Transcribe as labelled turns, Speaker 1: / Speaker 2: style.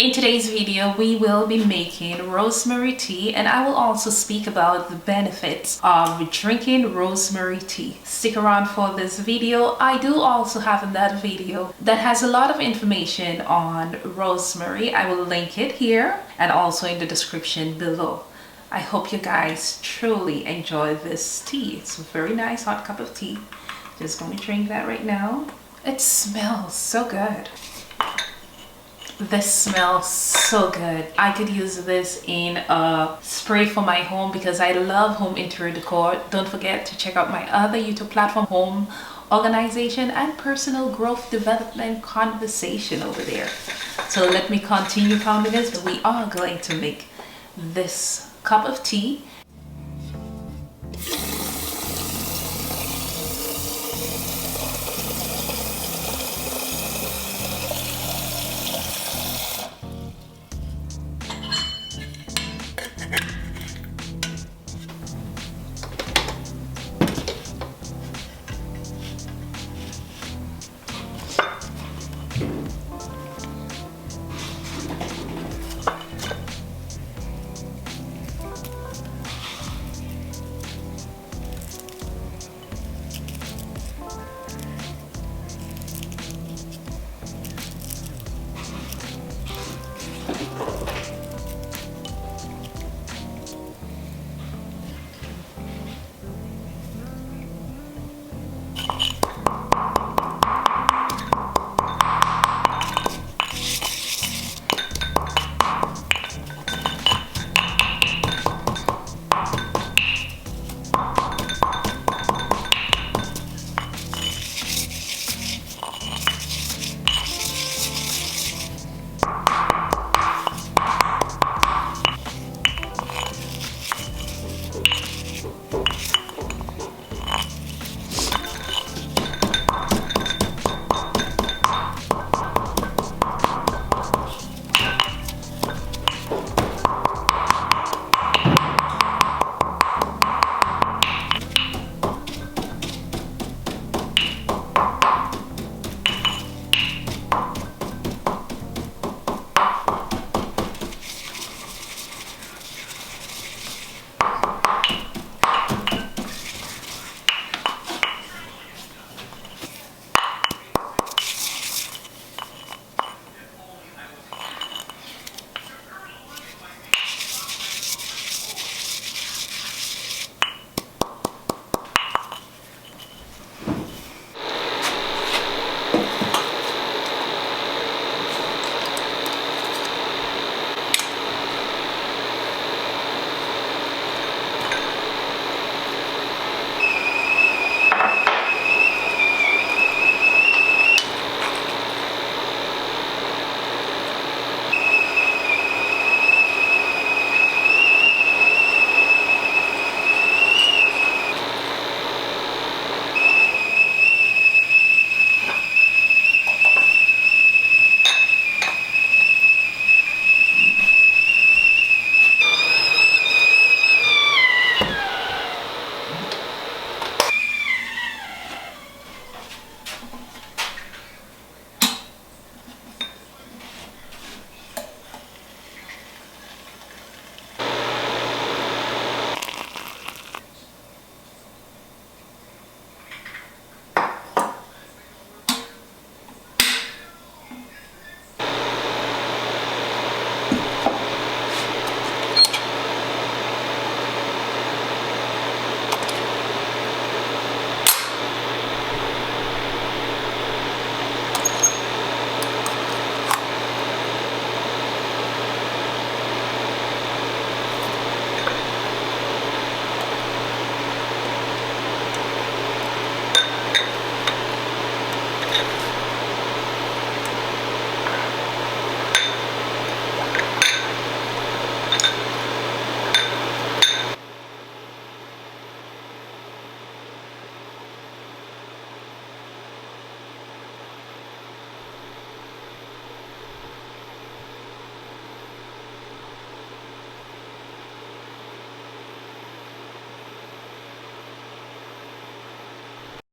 Speaker 1: In today's video, we will be making rosemary tea, and I will also speak about the benefits of drinking rosemary tea. Stick around for this video. I do also have another video that has a lot of information on rosemary. I will link it here and also in the description below. I hope you guys truly enjoy this tea. It's a very nice hot cup of tea. Just going to drink that right now. It smells so good. This smells so good. I could use this in a spray for my home because I love home interior decor. Don't forget to check out my other YouTube platform, Home Organization and Personal Growth Development Conversation over there. So let me continue pounding this, but we are going to make this cup of tea